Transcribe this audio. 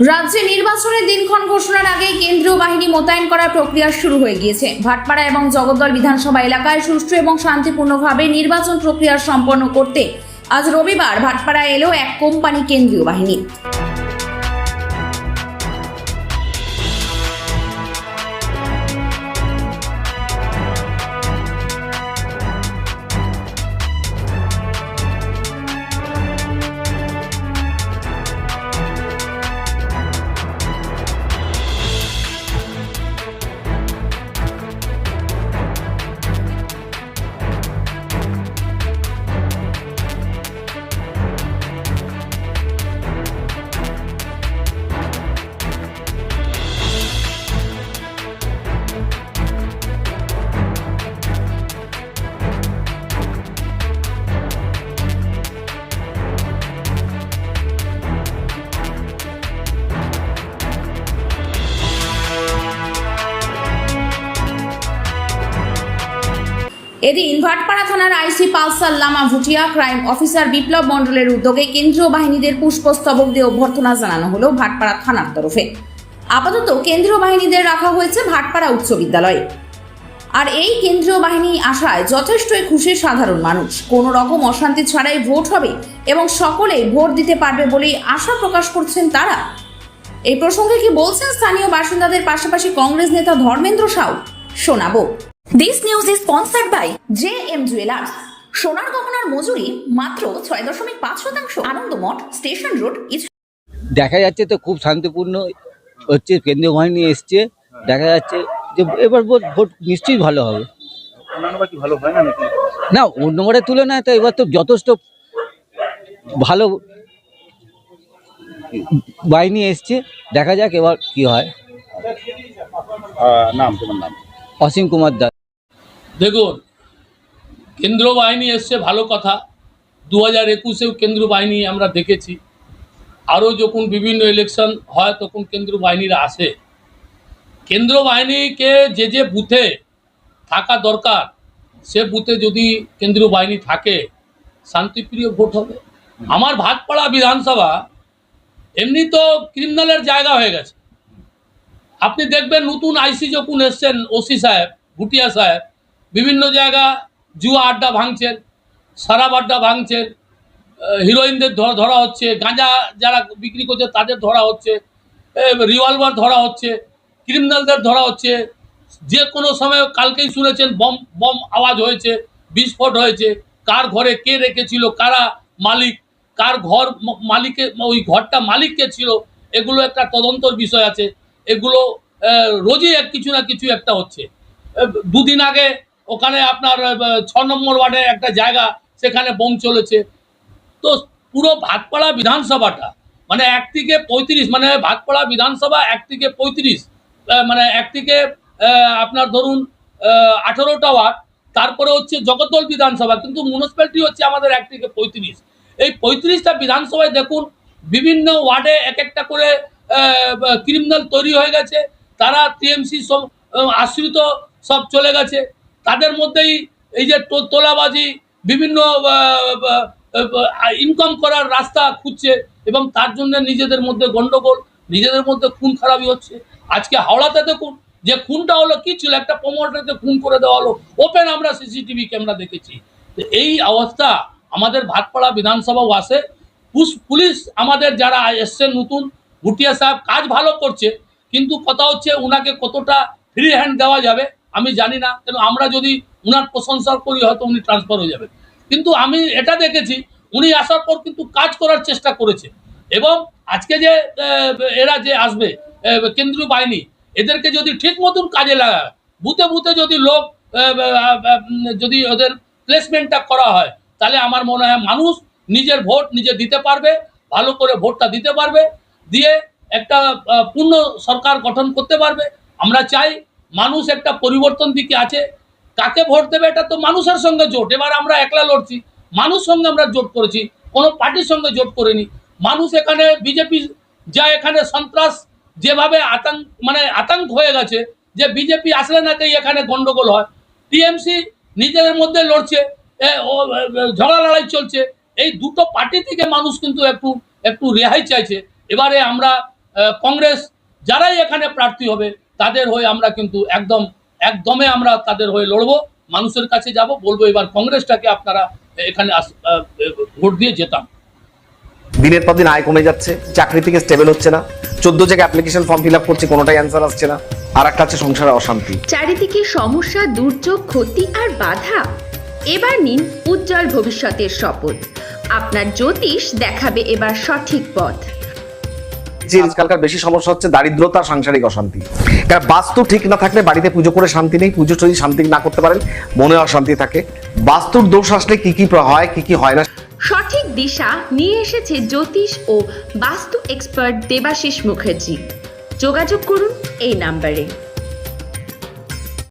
রাজ্যে নির্বাচনের দিনক্ষণ ঘোষণার আগেই কেন্দ্রীয় বাহিনী মোতায়েন করার প্রক্রিয়া শুরু হয়ে গিয়েছে। ভাটপাড়া এবং জগদ্দল বিধানসভা এলাকায় সুষ্ঠু এবং শান্তিপূর্ণভাবে নির্বাচন প্রক্রিয়া সম্পন্ন করতে আজ রবিবার ভাটপাড়ায় এলো এক কোম্পানি কেন্দ্রীয় বাহিনী। এদিন ভাটপাড়া থানার আইসি পালসার লামা ভুটিয়া ক্রাইম অফিসার বিপ্লব মণ্ডলের উদ্যোগে কেন্দ্রীয় বাহিনীদের পুষ্পস্তবক দিয়ে অভ্যর্থনা জানানো হলো ভাটপাড়া থানার তরফে। আপাতত কেন্দ্রীয় বাহিনীদের রাখা হয়েছে ভাটপাড়া উচ্চ বিদ্যালয়ে। আর এই কেন্দ্রীয় বাহিনী আসায় যথেষ্টই খুশি সাধারণ মানুষ। কোনো রকম অশান্তি ছাড়াই ভোট হবে এবং সকলেই ভোট দিতে পারবে বলেই আশা প্রকাশ করছেন তারা। এই প্রসঙ্গে কি বলছেন স্থানীয় বাসিন্দাদের পাশাপাশি কংগ্রেস নেতা ধর্মেন্দ্র সাউ, শোনাবো। This news is sponsored by JM Jewelers. সোনার গহনার মজুরি মাত্র 6.5%। Anandamath, station road. দেখা যাচ্ছে তো খুব শান্তিপূর্ণ হচ্ছে, কেন্দ্রীয় বাহিনী এসছে, দেখা যাচ্ছে যে এবার ভোট নিশ্চয়ই ভালো হবে। না, অন্যবারের তুলনায় তো এবার তো যথেষ্ট ভালো বাহিনী এসছে, দেখা যাক এবার কি হয়। তোমার নাম? অসীম কুমার দাস। দেখুন, কেন্দ্র বাহিনী এসছে ভালো কথা। 2021-এও কেন্দ্র বাহিনী আমরা দেখেছি। আরও যখন বিভিন্ন ইলেকশন হয় তখন কেন্দ্র বাহিনীরা আসে। কেন্দ্র বাহিনীকে যে বুথে থাকা দরকার সে বুথে যদি কেন্দ্রীয় বাহিনী থাকে শান্তিপ্রিয় ভোট হবে। আমার ভাটপাড়া বিধানসভা এমনি তো ক্রিমিনালের জায়গা হয়ে গেছে। আপনি দেখবেন নতুন আইসি যখন এসছেন ওসি সাহেব ভুটিয়া সাহেব, বিভিন্ন জায়গা জুয়া আড্ডা ভাঙছেন, শরাব আড্ডা ভাঙছেন, হিরোইনদের ধরা হচ্ছে, গাঁজা যারা বিক্রি করছে তাদের ধরা হচ্ছে, রিভলভার ধরা হচ্ছে, ক্রিমিনালদের ধরা হচ্ছে। যে কোনো সময় কালকেই শুনেছেন বম আওয়াজ হয়েছে, বিস্ফোট হয়েছে। কার ঘরে কে রেখেছিল, কারা মালিক, কার ঘর মালিকে, ওই ঘরটা মালিক কে ছিল, এগুলো একটা তদন্তর বিষয় আছে। এগুলো রোজই কিছু না কিছু একটা হচ্ছে। দুদিন আগে ওখানে আপনার 6 নম্বর ওয়ার্ডে একটা জায়গা, সেখানে বোম চলেছে। তো পুরো ভাটপাড়া বিধানসভাটা মানে 1 থেকে 35, মানে ভাটপাড়া বিধানসভা 1 থেকে 35, মানে 1 থেকে আপনার ধরুন 18টা ওয়ার্ড, তারপরে হচ্ছে জগদ্দল বিধানসভা, কিন্তু মিউনিসিপ্যালিটি হচ্ছে আমাদের 1 থেকে 35। এই 35টা বিধানসভায় দেখুন বিভিন্ন ওয়ার্ডে এক একটা করে ক্রিমিনাল তৈরি হয়ে গেছে। তারা টিএমসি সব আশ্রিত সব চলে গেছে। তাদের মধ্যেই এই যে তোলাবাজি, বিভিন্ন ইনকাম করার রাস্তা খুঁজছে এবং তার জন্য নিজেদের মধ্যে গন্ডগোল, নিজেদের মধ্যে খুন খারাপি হচ্ছে। আজকে হাওড়াতে দেখুন যে খুনটা হলো, কি ছিল, একটা প্রমোটারকে খুন করে দেওয়া হলো ওপেন, আমরা সিসিটিভি ক্যামেরা দেখেছি। এই অবস্থা আমাদের ভাটপাড়া বিধানসভাও আসে। পুলিশ আমাদের যারা এসছেন নতুন, ভুটিয়া সাহেব কাজ ভালো করছে, কিন্তু কথা হচ্ছে উনাকে কতটা ফ্রি হ্যান্ড দেওয়া যাবে আমি জানি না। কেন আমরা যদি উনার প্রশংসা করি হয়তো উনি ট্রান্সফার হয়ে যাবেন, কিন্তু আমি এটা দেখেছি উনি আসার পর কিন্তু কাজ করার চেষ্টা করেছে। এবং আজকে যে এরা যে আসবে কেন্দ্রীয় বাহিনী, এদেরকে যদি ঠিক মতন কাজে লাগায়, বুথে বুথে যদি লোক যদি ওদের প্লেসমেন্টটা করা হয়, তাহলে আমার মনে হয় মানুষ নিজের ভোট নিজে দিতে পারবে, ভালো করে ভোটটা দিতে পারবে, দিয়ে একটা পূর্ণ সরকার গঠন করতে পারবে। আমরা চাই মানুষ একটা পরিবর্তন দিকে আছে। কাকে ভোট দেবে এটা তো মানুষের সঙ্গে জোট। এবার আমরা একলা লড়ছি, মানুষ সঙ্গে আমরা জোট করেছি, কোনো পার্টির সঙ্গে জোট করিনি। মানুষ এখানে বিজেপি যা এখানে সন্ত্রাস যেভাবে আতঙ্ক হয়ে গেছে যে বিজেপি আসলে নাকি এখানে গন্ডগোল হয়, টিএমসি নিজেদের মধ্যে লড়ছে, ঝগড়া লড়াই চলছে। এই দুটো পার্টি থেকে মানুষ কিন্তু একটু রেহাই চাইছে। এবারে আমরা কংগ্রেস যারাই এখানে প্রার্থী হবে তাদের হয়ে আমরা কিন্তু একদমে আমরা তাদের হয়ে লড়বো, মানুষের কাছে যাব, বলবো এবার কংগ্রেসটাকে আপনারা এখানে ভোট দিয়ে যেতাম। দিনের পর দিন আয় কমে যাচ্ছে, চাকরি থেকে স্টেবল হচ্ছে না, 14 জায়গায় অ্যাপ্লিকেশন ফর্ম ফিল আপ করছি, কোনোটাই অ্যান্সার আসছে না, আর একটা আছে সংসারে অশান্তি। চারিদিকে সমস্যা, দুর্যোগ, ক্ষতি আর বাধা। এবার নিন উজ্জ্বল ভবিষ্যতের শপথ। আপনার জ্যোতিষ দেখাবে এবার সঠিক পথ। যে আজকালকার বেশি সমস্যা হচ্ছে দারিদ্রতা, সাংসারিক অশান্তি। কারণ বাস্তু ঠিক না থাকলে বাড়িতে পুজো করে শান্তি নেই, পুজো যদি শান্তি না করতে পারেন মনে অশান্তি থাকে। বাস্তুর দোষ আসলে কি কি হয় কি কি হয় না সঠিক দিশা নিয়ে এসেছে জ্যোতিষ ও বাস্তু এক্সপার্ট দেবাশিস মুখার্জি। যোগাযোগ করুন এই নাম্বারে।